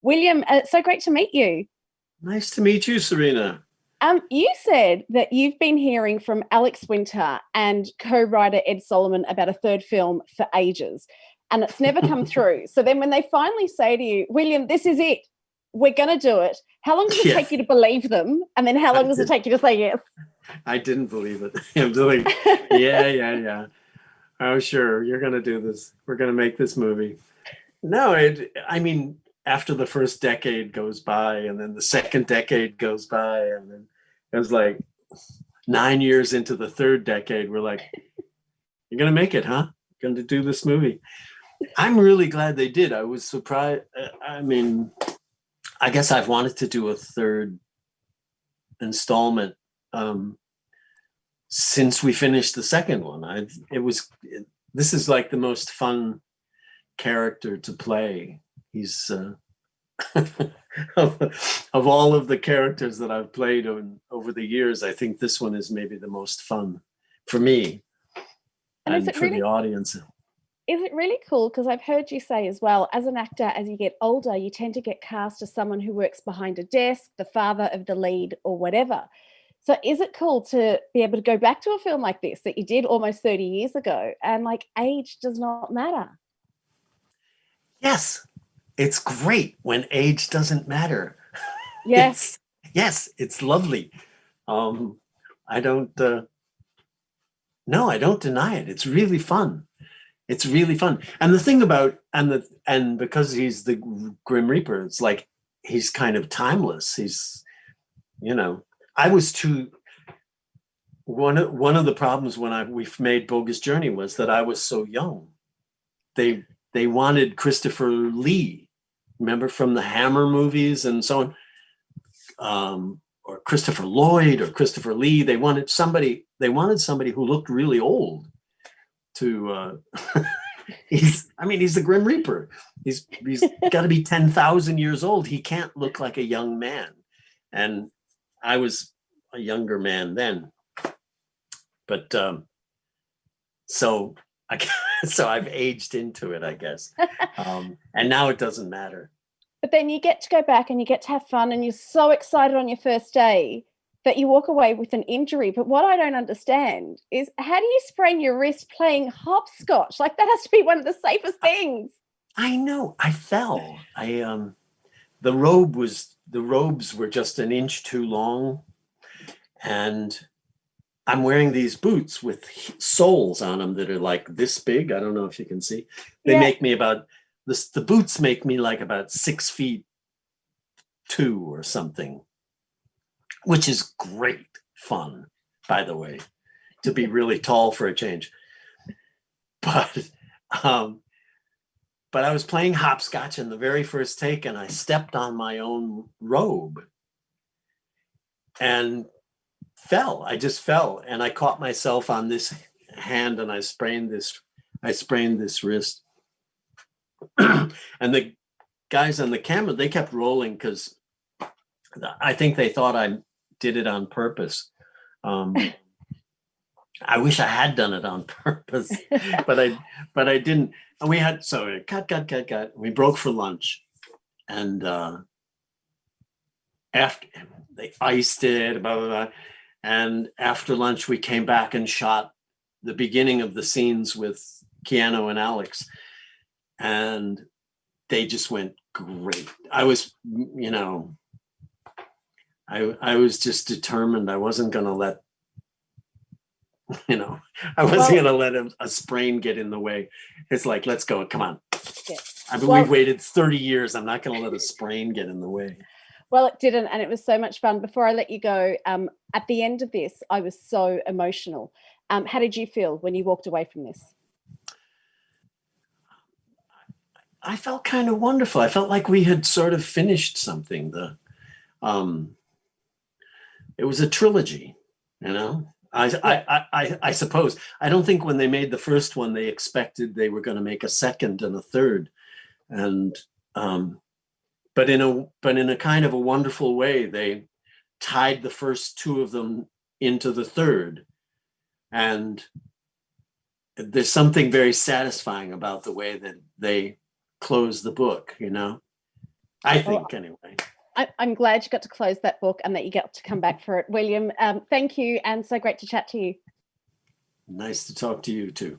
William, it's so great to meet you. Nice to meet you, Serena. You said that you've been hearing from Alex Winter and co-writer Ed Solomon about a third film for ages, and it's never come through. So then when they finally say to you, William, this is it, we're going to do it, how long does it take you to believe them? And then how long does it take you to say yes? I didn't believe it. I'm doing, yeah. Oh, sure, you're going to do this. We're going to make this movie. No, I mean, after the first decade goes by and then the second decade goes by, and then it was like 9 years into the third decade, we're like, you're going to make it, huh? Going to do this movie. I'm really glad they did. I was surprised. I mean, I guess I've wanted to do a third installment since we finished the second one. This is like the most fun character to play. He's of all of the characters that I've played over the years, I think this one is maybe the most fun for me and for the audience. Is it really cool? Because I've heard you say as well, as an actor, as you get older, you tend to get cast as someone who works behind a desk, the father of the lead or whatever. So is it cool to be able to go back to a film like this that you did almost 30 years ago and like age does not matter? Yes, it's great when age doesn't matter. Yes. It's lovely. I don't, no, I don't deny it. It's really fun. It's really fun. And the thing about, and because he's the Grim Reaper, it's like, he's kind of timeless. He's, I was too, one of the problems when we made Bogus Journey was that I was so young. They wanted Christopher Lee, remember, from the Hammer movies and so on, or Christopher Lloyd or Christopher Lee. They wanted somebody who looked really old to, he's the Grim Reaper. He's got to be 10,000 years old. He can't look like a young man. And I was a younger man then. But so I've aged into it, I guess. And now it doesn't matter. But then you get to go back and you get to have fun and you're so excited on your first day that you walk away with an injury. But what I don't understand is, how do you sprain your wrist playing hopscotch? Like, that has to be one of the safest things. I know. I fell. The robes were just an inch too long. And I'm wearing these boots with soles on them that are like this big. I don't know if you can see. They make me the boots make me like about 6'2" or something, which is great fun, by the way, to be really tall for a change. But I was playing hopscotch in the very first take and I stepped on my own robe and fell. I just fell and I caught myself on this hand and I sprained this wrist. And the guys on the camera, they kept rolling because I think they thought I did it on purpose. I wish I had done it on purpose, but I didn't. And we had, so cut. We broke for lunch, and after they iced it, blah blah blah, and after lunch we came back and shot the beginning of the scenes with Keanu and Alex, and they just went great. I was, I was just determined. I wasn't going to let. I wasn't going to let a sprain get in the way. It's like, let's go. Come on. Yeah. We've waited 30 years. I'm not going to let a sprain get in the way. Well, it didn't. And it was so much fun. Before I let you go, at the end of this, I was so emotional. How did you feel when you walked away from this? I felt kind of wonderful. I felt like we had sort of finished something. It was a trilogy, I suppose. I don't think when they made the first one, they expected they were going to make a second and a third. And, but in a kind of a wonderful way, they tied the first two of them into the third. And there's something very satisfying about the way that they close the book, I think anyway. I'm glad you got to close that book and that you get to come back for it. William, thank you, and so great to chat to you. Nice to talk to you too.